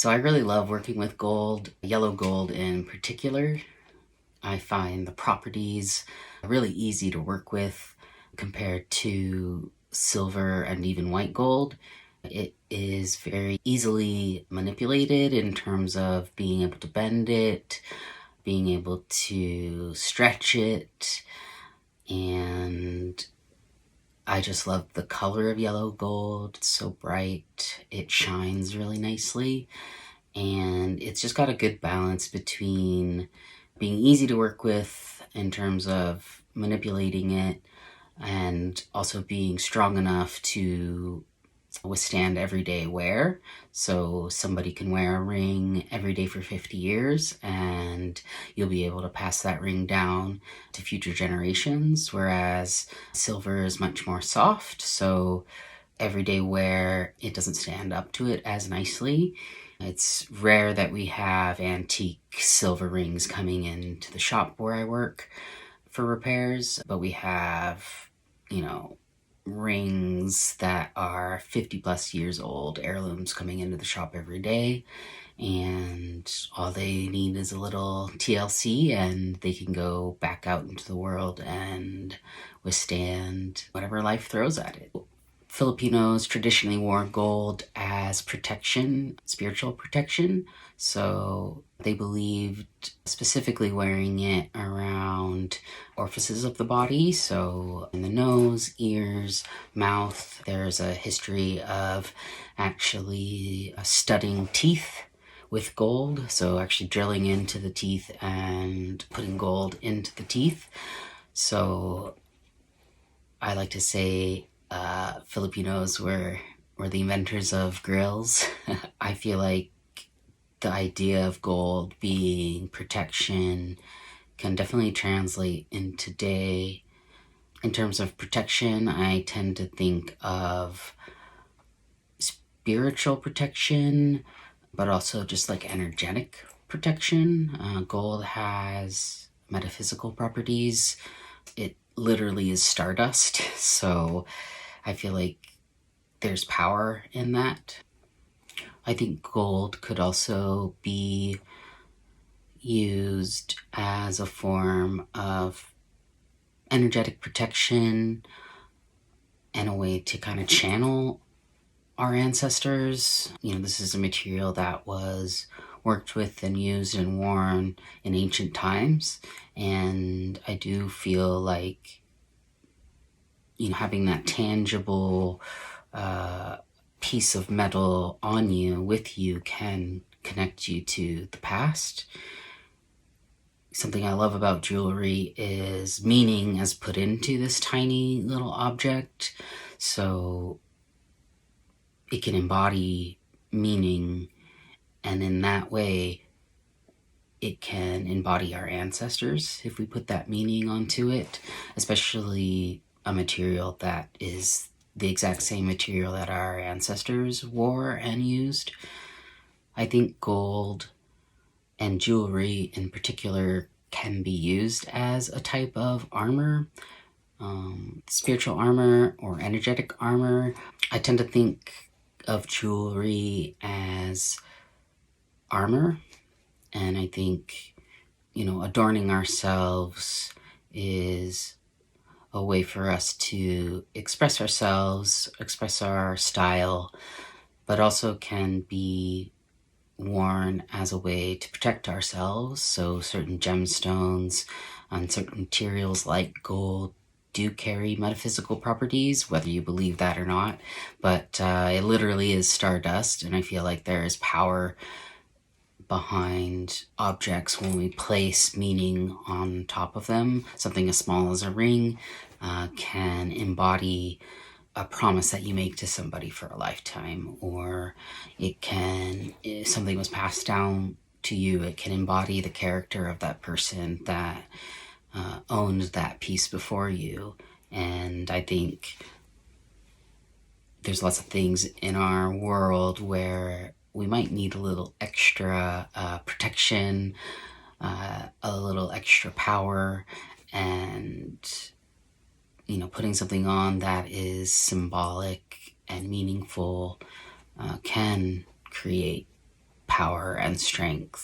So I really love working with gold, yellow gold in particular. I find the properties really easy to work with compared to silver and even white gold. It is very easily manipulated in terms of being able to bend it, being able to stretch it, and I just love the color of yellow gold. It's so bright, it shines really nicely, and it's just got a good balance between being easy to work with in terms of manipulating it and also being strong enough to withstand everyday wear. So somebody can wear a ring every day for 50 years and you'll be able to pass that ring down to future generations, whereas silver is much more soft, so everyday wear, it doesn't stand up to it as nicely. It's rare that we have antique silver rings coming into the shop where I work for repairs, but we have, rings that are 50 plus years old, heirlooms coming into the shop every day. And all they need is a little TLC and they can go back out into the world and withstand whatever life throws at it. Filipinos traditionally wore gold as protection, spiritual protection. So they believed specifically wearing it around orifices of the body. So in the nose, ears, mouth. There's a history of actually studding teeth with gold. So actually drilling into the teeth and putting gold into the teeth. So I like to say Filipinos were the inventors of grills. I feel like the idea of gold being protection can definitely translate in today. In terms of protection, I tend to think of spiritual protection, but also just like energetic protection. Gold has metaphysical properties. It literally is stardust, so I feel like there's power in that. I think gold could also be used as a form of energetic protection and a way to kind of channel our ancestors. This is a material that was worked with and used and worn in ancient times, and I do feel like having that tangible piece of metal on you, with you, can connect you to the past. Something I love about jewelry is meaning is put into this tiny little object, so it can embody meaning, and in that way it can embody our ancestors if we put that meaning onto it, especially a material that is the exact same material that our ancestors wore and used. I think gold and jewelry in particular can be used as a type of armor, spiritual armor or energetic armor. I tend to think of jewelry as armor, and I think, adorning ourselves is a way for us to express ourselves, express our style, but also can be worn as a way to protect ourselves. So certain gemstones and certain materials like gold do carry metaphysical properties, whether you believe that or not. But it literally is stardust, and I feel like there is power behind objects when we place meaning on top of them. Something as small as a ring can embody a promise that you make to somebody for a lifetime, or it can, if something was passed down to you, it can embody the character of that person that owned that piece before you. And I think there's lots of things in our world where we might need a little extra protection, a little extra power, and putting something on that is symbolic and meaningful can create power and strength.